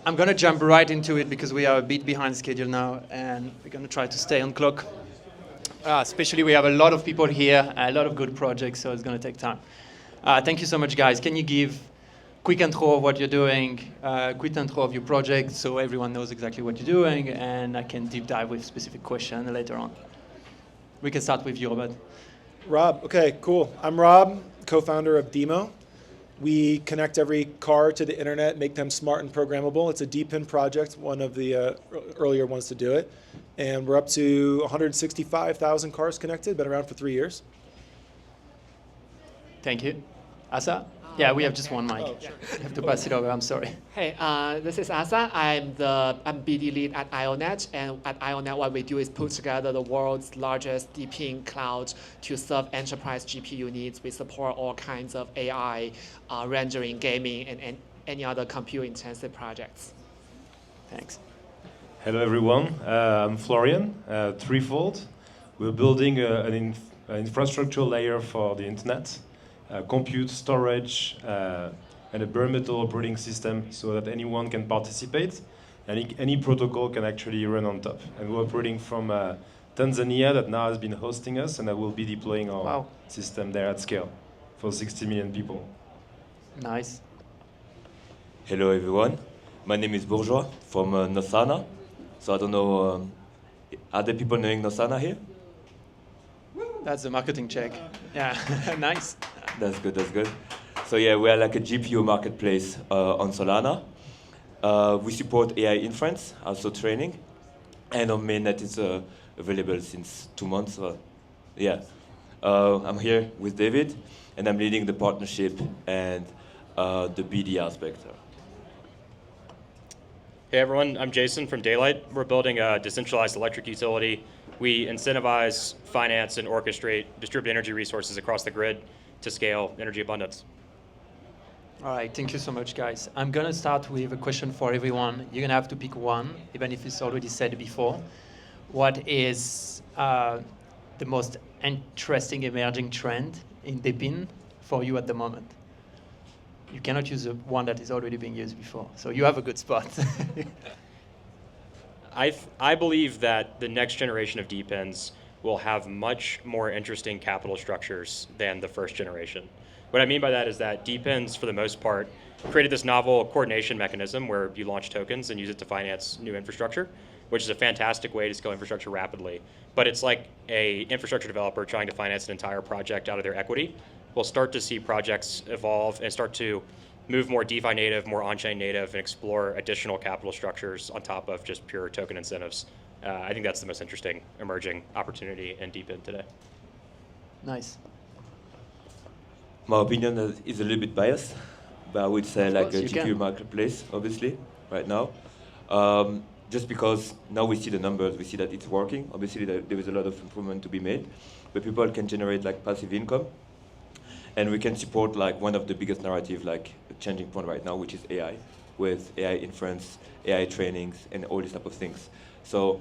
I'm going to jump right into it because we are a bit behind schedule now, and we're going to try to stay on clock. Especially we have a lot of people here, a lot of good projects, so it's going to take time. Thank you so much, guys. Can you give quick intro of what you're doing, quick intro of your project, so everyone knows exactly what you're doing, and I can deep dive with specific questions later on. We can start with you, Robert. Rob, okay, cool. I'm Rob, co-founder of DIMO. We connect every car to the internet, make them smart and programmable. It's a DePIN project, one of the earlier ones to do it. And we're up to 165,000 cars connected, been around for 3 years. Thank you. Asa? Yeah, we have just one mic. Oh, sure. You have to pass it over, I'm sorry. Hey, this is Asa. I'm BD lead at Ionet, and at Ionet, what we do is put together the world's largest DePIN cloud to serve enterprise GPU needs. We support all kinds of AI, rendering, gaming, and any other compute-intensive projects. Thanks. Hello, everyone. I'm Florian, Threefold. We're building an infrastructure layer for the internet. Compute, storage, and a bare metal operating system so that anyone can participate and any protocol can actually run on top. And we're operating from Tanzania that now has been hosting us, and I will be deploying our system there at scale for 60 million people. Nice. Hello everyone, my name is Bourjois from Nosana. So I don't know, are there people knowing Nosana here? That's the marketing check. Yeah, nice. That's good, that's good. So yeah, we are like a GPU marketplace on Solana. We support AI inference, also training. And our mainnet is available since 2 months. I'm here with David, and I'm leading the partnership and the BD aspect. Hey everyone, I'm Jason from Daylight. We're building a decentralized electric utility. We incentivize, finance, and orchestrate distributed energy resources across the grid to scale energy abundance. All right, thank you so much, guys. I'm going to start with a question for everyone. You're going to have to pick one, even if it's already said before. What is the most interesting emerging trend in DePIN for you at the moment? You cannot use the one that is already being used before, so you have a good spot. I believe that the next generation of DePINs will have much more interesting capital structures than the first generation. What I mean by that is that DePINs, for the most part, created this novel coordination mechanism where you launch tokens and use it to finance new infrastructure, which is a fantastic way to scale infrastructure rapidly. But it's like an infrastructure developer trying to finance an entire project out of their equity. We'll start to see projects evolve and start to move more DeFi native, more on-chain native, and explore additional capital structures on top of just pure token incentives. I think that's the most interesting emerging opportunity in DePIN today. Nice. My opinion is a little bit biased, but I would say like a GPU marketplace, obviously, right now. Just because now we see the numbers, we see that it's working. Obviously, there is a lot of improvement to be made, but people can generate like passive income. And we can support like one of the biggest narrative, like a changing point right now, which is AI, with AI inference, AI trainings, and all these type of things. So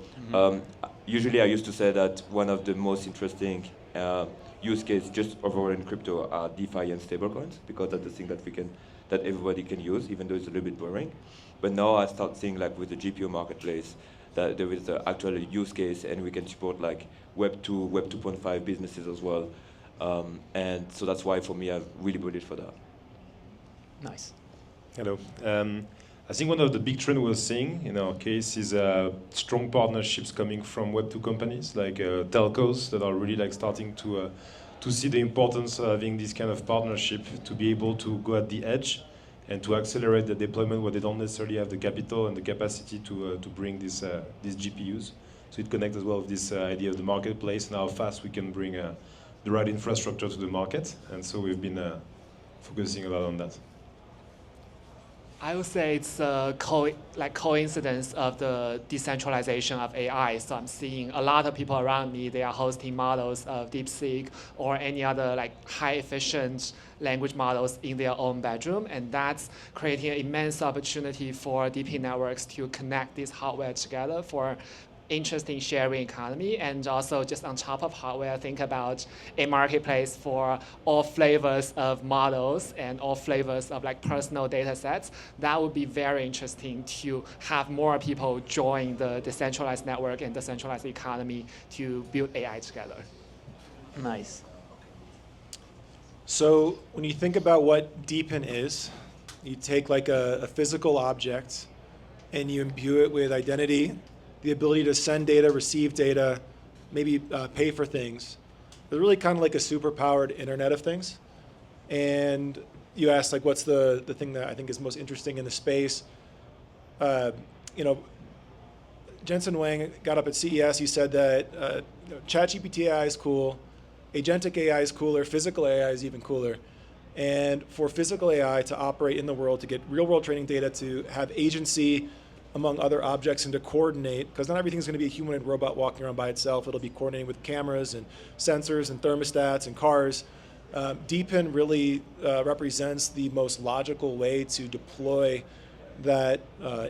usually I used to say that one of the most interesting use case just overall in crypto are DeFi and stablecoins, because that's the thing that everybody can use, even though it's a little bit boring. But now I start seeing like with the GPU marketplace that there is an actual use case, and we can support like Web 2, Web 2.5 businesses as well. And so that's why for me I'm really bullish for that. Nice. Hello. I think one of the big trends we're seeing in our case is strong partnerships coming from Web 2 companies like telcos that are really like starting to see the importance of having this kind of partnership to be able to go at the edge and to accelerate the deployment where they don't necessarily have the capital and the capacity to bring these GPUs. So it connects as well with this idea of the marketplace and how fast we can bring the right infrastructure to the market. And so we've been focusing a lot on that. I would say it's a coincidence of the decentralization of AI. So I'm seeing a lot of people around me, they are hosting models of DeepSeek or any other like high efficient language models in their own bedroom. And that's creating an immense opportunity for DePIN networks to connect this hardware together for interesting sharing economy. And also just on top of hardware, think about a marketplace for all flavors of models and all flavors of like personal data sets. That would be very interesting to have more people join the decentralized network and decentralized economy to build AI together. Nice. So when you think about what DePIN is, you take like a physical object and you imbue it with identity, the ability to send data, receive data, maybe pay for things. It's really kind of like a superpowered Internet of Things. And you asked like, what's the thing that I think is most interesting in the space? You know, Jensen Huang got up at CES. He said that ChatGPT AI is cool, agentic AI is cooler, physical AI is even cooler. And for physical AI to operate in the world, to get real-world training data, to have agency among other objects and to coordinate, because not everything's going to be a humanoid robot walking around by itself. It'll be coordinating with cameras and sensors and thermostats and cars. DePIN really represents the most logical way to deploy that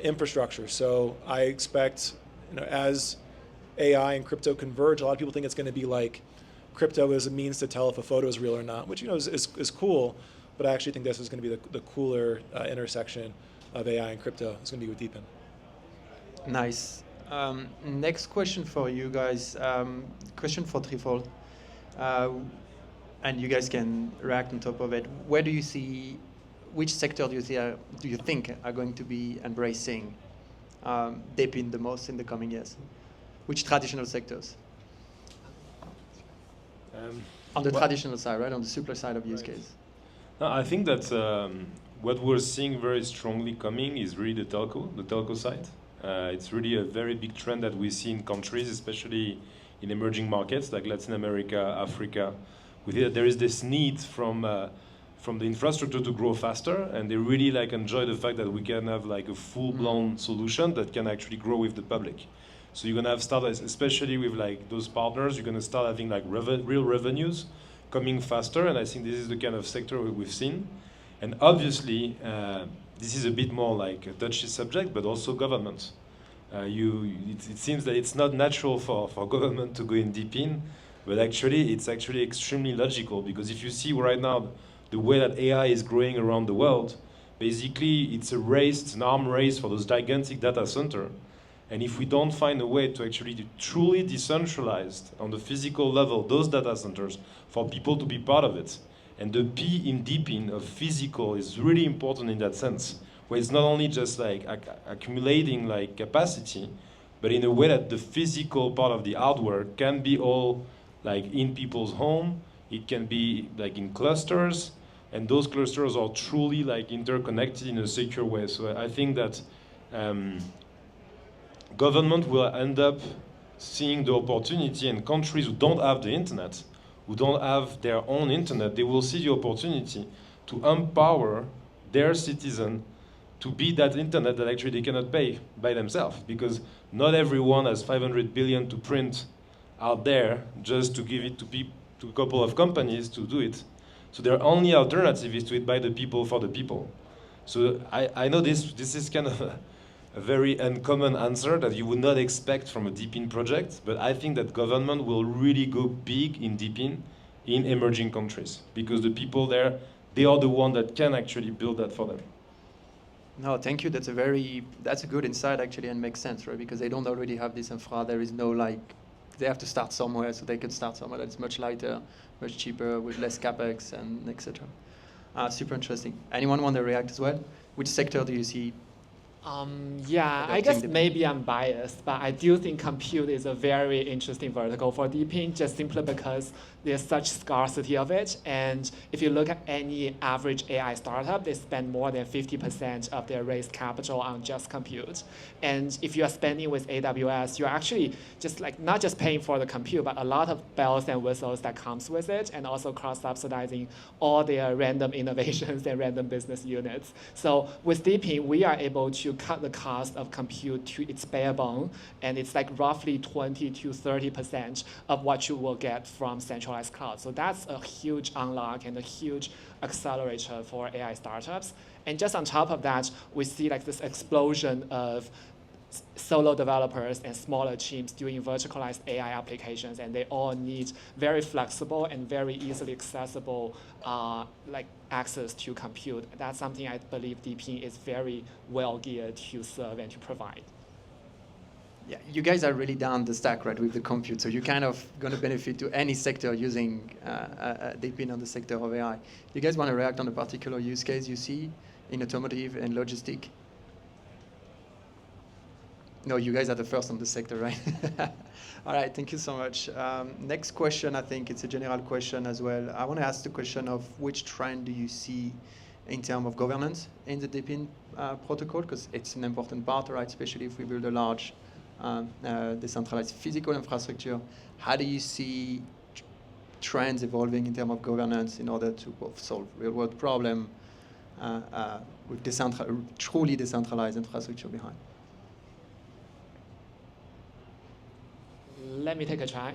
infrastructure. So I expect, as AI and crypto converge, a lot of people think it's going to be like crypto is a means to tell if a photo is real or not, which is cool, but I actually think this is going to be the cooler intersection of AI and crypto. It's going to be with DePIN. Nice. Next question for you guys. Question for Threefold. And you guys can react on top of it. Where do you see, which sector do you think are going to be embracing DePIN the most in the coming years? Which traditional sectors? On the traditional side, right? On the supply side of use case. No, I think that what we're seeing very strongly coming is really the telco side. It's really a very big trend that we see in countries, especially in emerging markets like Latin America, Africa. We hear there is this need from the infrastructure to grow faster, and they really enjoy the fact that we can have like a full-blown solution that can actually grow with the public. So you're gonna have startups, especially with like those partners, you're gonna start having like real revenues coming faster, and I think this is the kind of sector we've seen. And obviously, this is a bit more like a touchy subject, but also government. It seems that it's not natural for government to go in DePIN, but actually, it's actually extremely logical, because if you see right now the way that AI is growing around the world, basically it's an arm race for those gigantic data centers. And if we don't find a way to actually truly decentralize on the physical level those data centers for people to be part of it, and the P in DePIN of physical is really important in that sense, where it's not only just like accumulating like capacity, but in a way that the physical part of the hardware can be all like in people's home, it can be like in clusters, and those clusters are truly like interconnected in a secure way. So I think that government will end up seeing the opportunity, and countries who don't have the internet, who don't have their own internet, they will see the opportunity to empower their citizen to be that internet that actually they cannot pay by themselves, because not everyone has 500 billion to print out there just to give it to a couple of companies to do it. So their only alternative is to it by the people for the people. So I know this is kind of a very uncommon answer that you would not expect from a DePIN project, but I think that government will really go big in DePIN in emerging countries, because the people there, they are the one that can actually build that for them. No, thank you. That's a good insight actually, and makes sense, right? Because they don't already have this infra. There is no they have to start somewhere, so they can start somewhere that's much lighter, much cheaper, with less capex, and etc. Super interesting. Anyone want to react as well? Which sector do you see? Yeah, I guess maybe I'm biased, but I do think compute is a very interesting vertical for DePIN, just simply because there's such scarcity of it. And if you look at any average AI startup, they spend more than 50% of their raised capital on just compute. And if you are spending with AWS, you're actually just not just paying for the compute, but a lot of bells and whistles that comes with it, and also cross-subsidizing all their random innovations and random business units. So with DePIN, we are able to cut the cost of compute to its bare bone, and it's like roughly 20 to 30% of what you will get from centralized cloud. So that's a huge unlock and a huge accelerator for AI startups. And just on top of that, we see this explosion of solo developers and smaller teams doing verticalized AI applications, and they all need very flexible and very easily accessible like access to compute. That's something I believe DePIN is very well geared to serve and to provide. Yeah, you guys are really down the stack, right, with the compute. So you're kind of going to benefit to any sector using DePIN on the sector of AI. You guys want to react on a particular use case you see in automotive and logistic? No, you guys are the first on the sector, right? All right, thank you so much. Next question, I think it's a general question as well. I want to ask the question of which trend do you see in terms of governance in the DePIN protocol, because it's an important part, right, especially if we build a large decentralized physical infrastructure. How do you see trends evolving in terms of governance in order to both solve real-world problem with truly decentralized infrastructure behind? Let me take a try.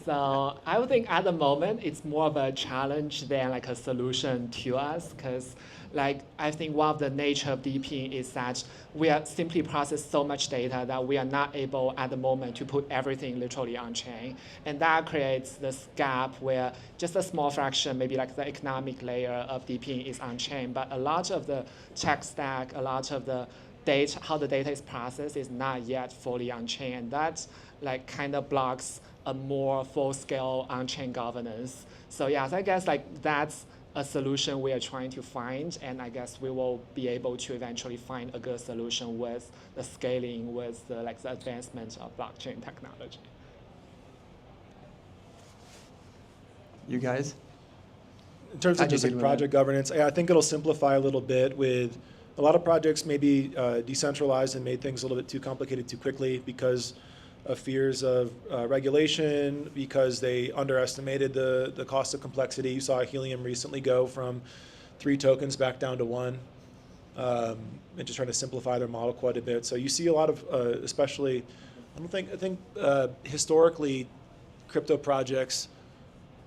So I would think at the moment it's more of a challenge than like a solution to us, because like I think one of the nature of DePIN is that we are simply process so much data that we are not able at the moment to put everything literally on chain. And that creates this gap where just a small fraction, maybe like the economic layer of DePIN is on chain, but a lot of the tech stack, a lot of the data, how the data is processed is not yet fully on chain. And that's like kind of blocks a more full-scale on-chain governance. So yes, I guess like that's a solution we are trying to find, and I guess we will be able to eventually find a good solution with the scaling, with the like the advancement of blockchain technology. You guys? In terms of just like project governance, I think it'll simplify a little bit with a lot of projects maybe decentralized and made things a little bit too complicated too quickly because of fears of regulation, because they underestimated the cost of complexity. You saw Helium recently go from 3 tokens back down to 1, and just trying to simplify their model quite a bit. So you see a lot of, especially, I think historically, crypto projects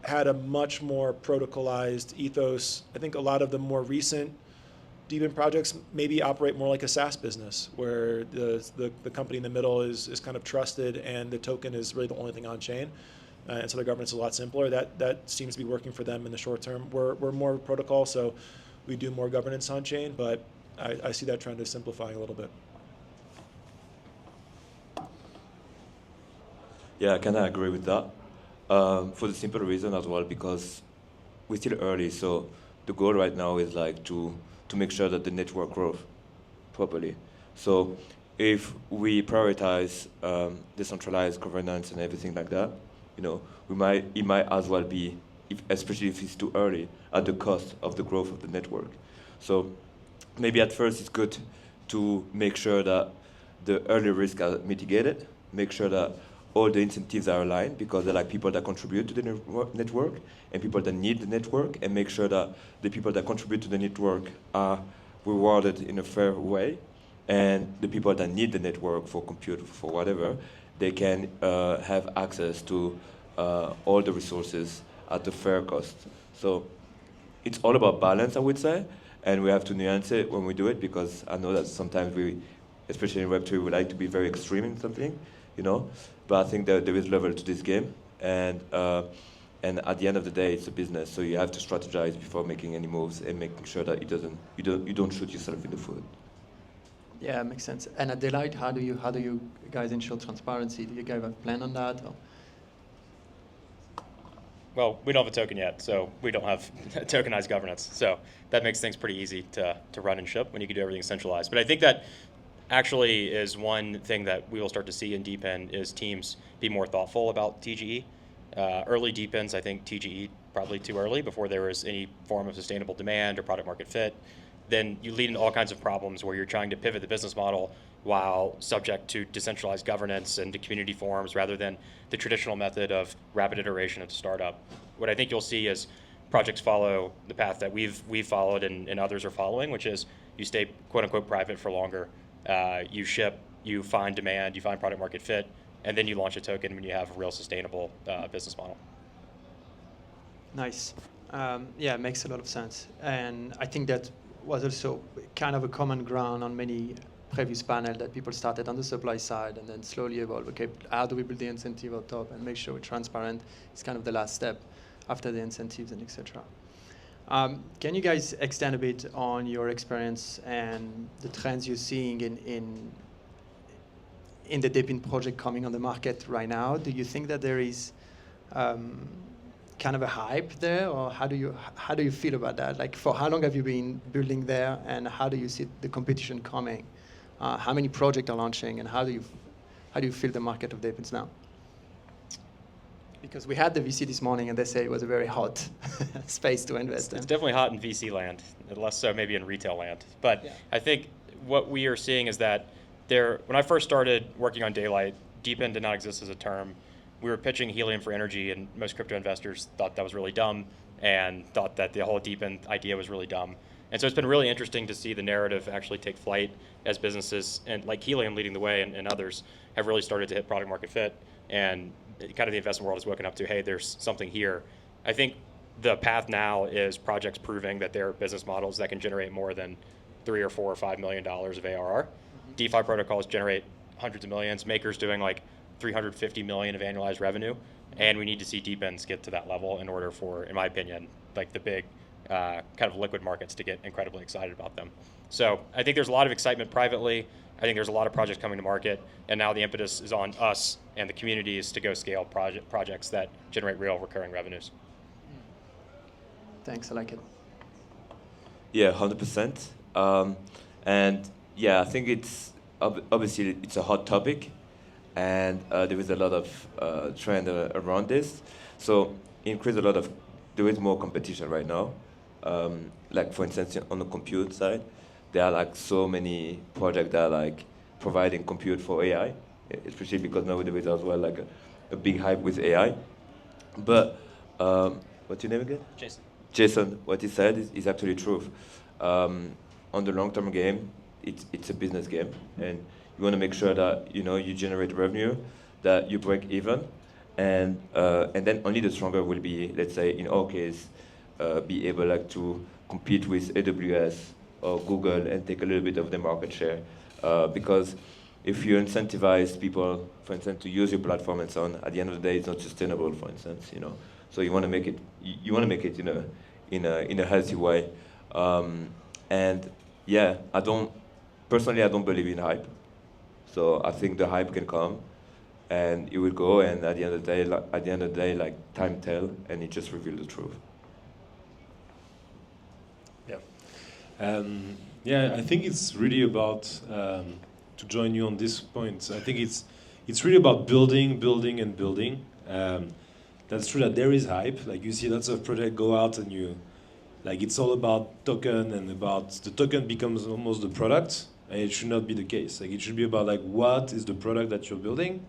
had a much more protocolized ethos. I think a lot of the more recent DePIN projects maybe operate more like a SaaS business, where the company in the middle is kind of trusted and the token is really the only thing on chain. And so the governance is a lot simpler. That seems to be working for them in the short term. We're more protocol, so we do more governance on chain, but I see that trend as simplifying a little bit. Yeah, I kind of agree with that. For the simple reason as well, because we're still early, so the goal right now is like to make sure that the network grows properly. So if we prioritize decentralized governance and everything like that, you know, it might as well be, especially if it's too early, at the cost of the growth of the network. So maybe at first it's good to make sure that the early risks are mitigated, make sure that all the incentives are aligned, because they're like people that contribute to the network and people that need the network, and make sure that the people that contribute to the network are rewarded in a fair way, and the people that need the network for compute, for whatever, they can have access to all the resources at a fair cost. So it's all about balance, I would say, and we have to nuance it when we do it, because I know that sometimes we, especially in Web3, we like to be very extreme in something, you know. But I think that there is level to this game, and at the end of the day, it's a business. So you have to strategize before making any moves and making sure that you don't shoot yourself in the foot. Yeah, makes sense. And at Delight, how do you guys ensure transparency? Do you guys have a plan on that? Or? Well, we don't have a token yet, so we don't have tokenized governance. So that makes things pretty easy to run and ship when you can do everything centralized. But I think that actually is one thing that we will start to see in DePIN is teams be more thoughtful about TGE. Early DePINs, I think TGE probably too early before there was any form of sustainable demand or product market fit. Then you lead into all kinds of problems where you're trying to pivot the business model while subject to decentralized governance and to community forums rather than the traditional method of rapid iteration of the startup. What I think you'll see is projects follow the path that we've followed and others are following, which is you stay quote unquote private for longer. You ship, you find demand, you find product market fit, and then you launch a token when you have a real sustainable business model. Nice. Yeah, it makes a lot of sense. And I think that was also kind of a common ground on many previous panel that people started on the supply side and then slowly evolve. Okay, how do we build the incentive on top and make sure we're transparent? It's kind of the last step after the incentives and etc. Can you guys extend a bit on your experience and the trends you're seeing in the DePIN project coming on the market right now? Do you think that there is kind of a hype there, or how do you feel about that? Like, for how long have you been building there, and how do you see the competition coming? How many projects are launching, and how do you feel the market of DePINs now? Because we had the VC this morning, and they say it was a very hot space to invest in. It's definitely hot in VC land, less so maybe in retail land. But yeah. I think what we are seeing is that when I first started working on Daylight, DePIN did not exist as a term. We were pitching helium for energy, and most crypto investors thought that was really dumb and thought that the whole DePIN idea was really dumb. And so it's been really interesting to see the narrative actually take flight as businesses, and like Helium leading the way, and others have really started to hit product market fit, and kind of the investment world has woken up to, hey, there's something here. I think the path now is projects proving that there are business models that can generate more than $3 or $4 or $5 million of ARR. Mm-hmm. DeFi protocols generate hundreds of millions, makers doing like 350 million of annualized revenue, and we need to see DePINs get to that level in order for, in my opinion, like the big kind of liquid markets to get incredibly excited about them. So I think there's a lot of excitement privately. I think there's a lot of projects coming to market, and now the impetus is on us and the communities to go scale projects that generate real recurring revenues. Thanks, I like it. Yeah, 100%. And yeah, I think it's obviously it's a hot topic, and there is a lot of trend around this. So there is more competition right now. Like for instance, on the compute side, there are like so many projects that are like providing compute for AI, especially because now there is as well like a big hype with AI. But what's your name again? Jason. Jason, what he said is actually true. On the long-term game, it's a business game, and you want to make sure that you generate revenue, that you break even, and then only the stronger will be, let's say in our case, be able like to compete with AWS or Google and take a little bit of the market share, because if you incentivize people, for instance, to use your platform and so on, at the end of the day, it's not sustainable. For instance, so you want to make it, in a healthy way, and yeah, I don't believe in hype. So I think the hype can come, and it will go, and at the end of the day, like time tell, and it just reveal the truth. Yeah. Yeah, I think it's really about to join you on this point. I think it's really about building and building. That's true that there is hype. Like you see lots of projects go out, and it's all about token, and about the token becomes almost the product. And it should not be the case. Like it should be about like what is the product that you're building,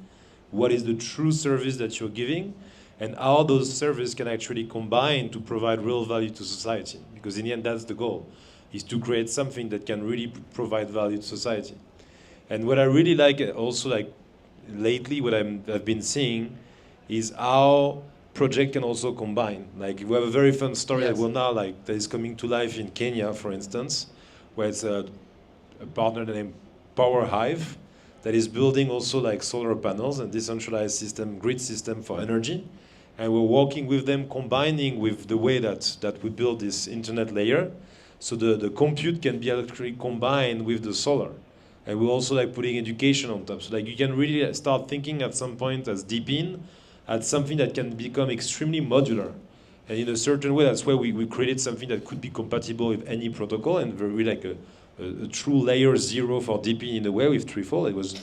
what is the true service that you're giving, and how those services can actually combine to provide real value to society. Because in the end, that's the goal, is to create something that can really provide value to society. And what I really like also, like lately, what I've been seeing is how project can also combine. Like we have a very fun story that is coming to life in Kenya, for instance, where it's a partner named Power Hive that is building also like solar panels and decentralized grid system for energy. And we're working with them, combining with the way that we build this internet layer. So the compute can be actually combined with the solar. And we're also like putting education on top. So like you can really start thinking at some point as DePIN at something that can become extremely modular. And in a certain way, that's why we created something that could be compatible with any protocol, and very like a true layer zero for DePIN in a way with Threefold. It was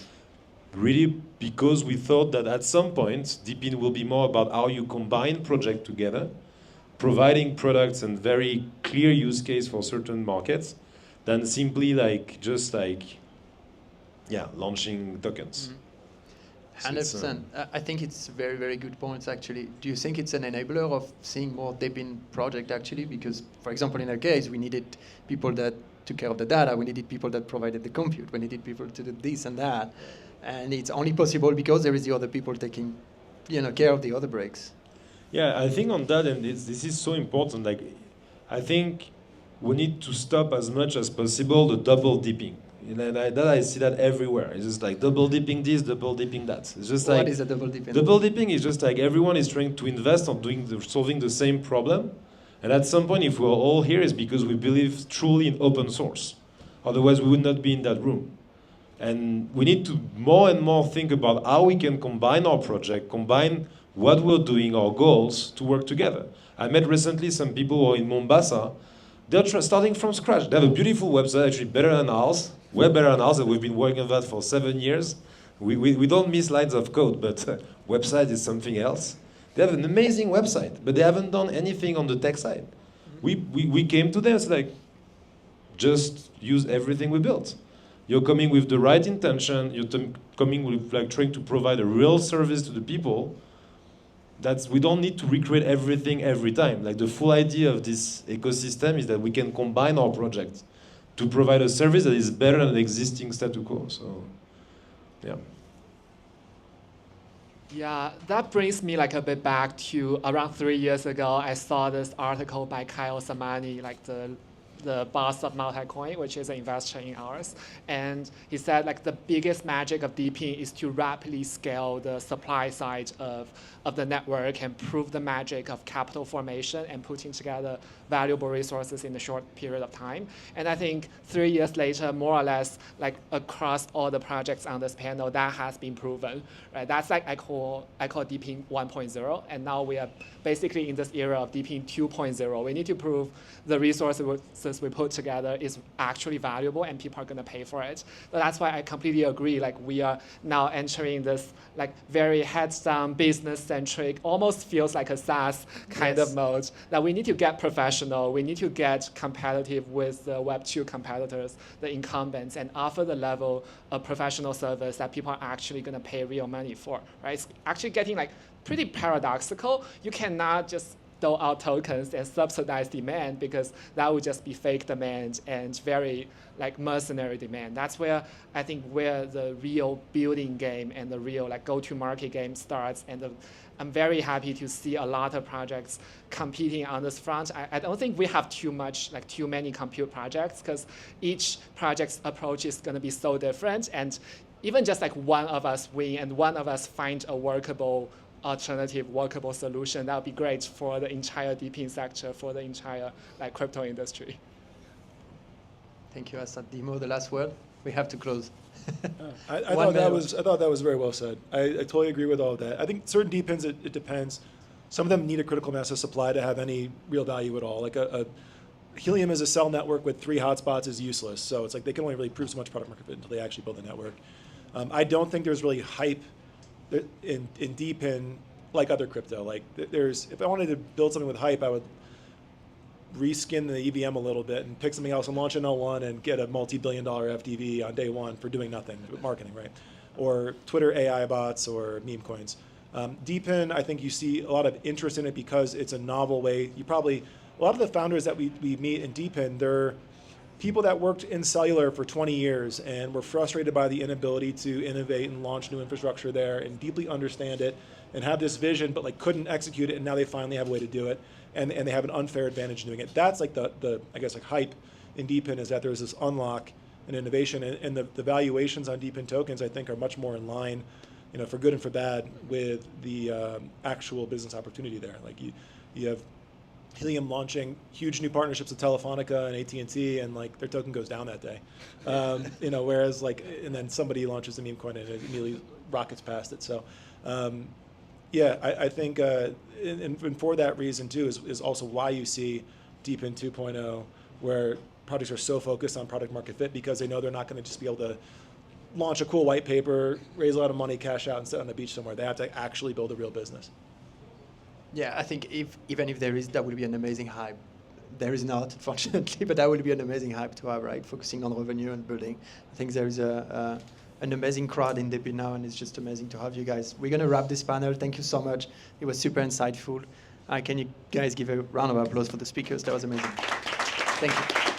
really because we thought that at some point, DePIN will be more about how you combine projects together, providing products and very clear use case for certain markets, than simply launching tokens. 100%. I think it's very, very good points, actually. Do you think it's an enabler of seeing more DePIN project, actually? Because, for example, in our case, we needed people that took care of the data. We needed people that provided the compute. We needed people to do this and that. And it's only possible because there is the other people taking care of the other breaks. Yeah, I think on that, and this is so important. Like, I think we need to stop as much as possible the double dipping. You know, that I see that everywhere. It's just like double dipping this, double dipping that. It's just like what is a double dipping? Double dipping is just like everyone is trying to invest on solving the same problem, and at some point, if we're all here, it's because we believe truly in open source. Otherwise, we would not be in that room. And we need to more and more think about how we can combine our project, combine what we're doing, our goals, to work together. I met recently some people who are in Mombasa. They're starting from scratch. They have a beautiful website, actually better than ours, way better than ours, and we've been working on that for 7 years. We don't miss lines of code, but website is something else. They have an amazing website, but they haven't done anything on the tech side. We came to them, it's like, just use everything we built. You're coming with the right intention, you're coming with like trying to provide a real service to the people. We don't need to recreate everything every time. Like the full idea of this ecosystem is that we can combine our projects to provide a service that is better than the existing status quo. So, yeah. Yeah, that brings me like a bit back to around 3 years ago. I saw this article by Kyle Samani, like the boss of Multicoin, which is an investor in ours. And he said like the biggest magic of DePIN is to rapidly scale the supply side of the network and prove the magic of capital formation and putting together valuable resources in a short period of time. And I think 3 years later, more or less, like across all the projects on this panel, that has been proven. Right? That's like I call DePIN 1.0, and now we are basically in this era of DePIN 2.0. We need to prove the resources we put together is actually valuable and people are going to pay for it. So that's why I completely agree. Like we are now entering this like very heads down, business centric, almost feels like a SaaS kind of mode. That we need to get professional. We need to get competitive with the Web2 competitors, the incumbents, and offer the level of professional service that people are actually going to pay real money for. Right? It's actually getting like pretty paradoxical. You cannot just throw out tokens and subsidize demand because that would just be fake demand and very like mercenary demand. That's where I think where the real building game and the real like go-to-market game starts. And I'm very happy to see a lot of projects competing on this front. I don't think we have too many compute projects because each project's approach is going to be so different. And even just like one of us win and one of us find a workable solution, that would be great for the entire DePIN sector, for the entire like crypto industry. Thank you, Asa. DIMO, the last word. We have to close. I thought that was very well said. I totally agree with all of that. I think certain DePINs, it depends. Some of them need a critical mass of supply to have any real value at all. Like Helium as a cell network with 3 hotspots is useless. So it's like they can only really prove so much product market fit until they actually build the network. I don't think there's really hype in DePIN like other crypto. Like if I wanted to build something with hype, I would reskin the EVM a little bit and pick something else and launch an L1 and get a multi-billion-dollar FDV on day one for doing nothing, marketing, right? Or Twitter AI bots or meme coins. DePIN, I think you see a lot of interest in it because it's a novel way. A lot of the founders that we meet in DePIN, they're people that worked in cellular for 20 years and were frustrated by the inability to innovate and launch new infrastructure there and deeply understand it and have this vision but like couldn't execute it, and now they finally have a way to do it, and they have an unfair advantage doing it. That's like the I guess like hype in DePIN, is that there's this unlock and innovation, and the valuations on DePIN tokens I think are much more in line, for good and for bad, with the actual business opportunity there. Like you have Helium launching huge new partnerships with Telefonica and AT&T, and like their token goes down that day. Whereas like, and then somebody launches a meme coin and it immediately rockets past it. So, I think, and for that reason too, is also why you see DePIN 2.0, where projects are so focused on product market fit, because they know they're not going to just be able to launch a cool white paper, raise a lot of money, cash out, and sit on the beach somewhere. They have to actually build a real business. Yeah, I think even if there is, that would be an amazing hype. There is not, unfortunately, but that would be an amazing hype to have, right? Focusing on revenue and building. I think there is an amazing crowd in DePIN now, and it's just amazing to have you guys. We're going to wrap this panel. Thank you so much. It was super insightful. Can you guys give a round of applause for the speakers? That was amazing. Thank you.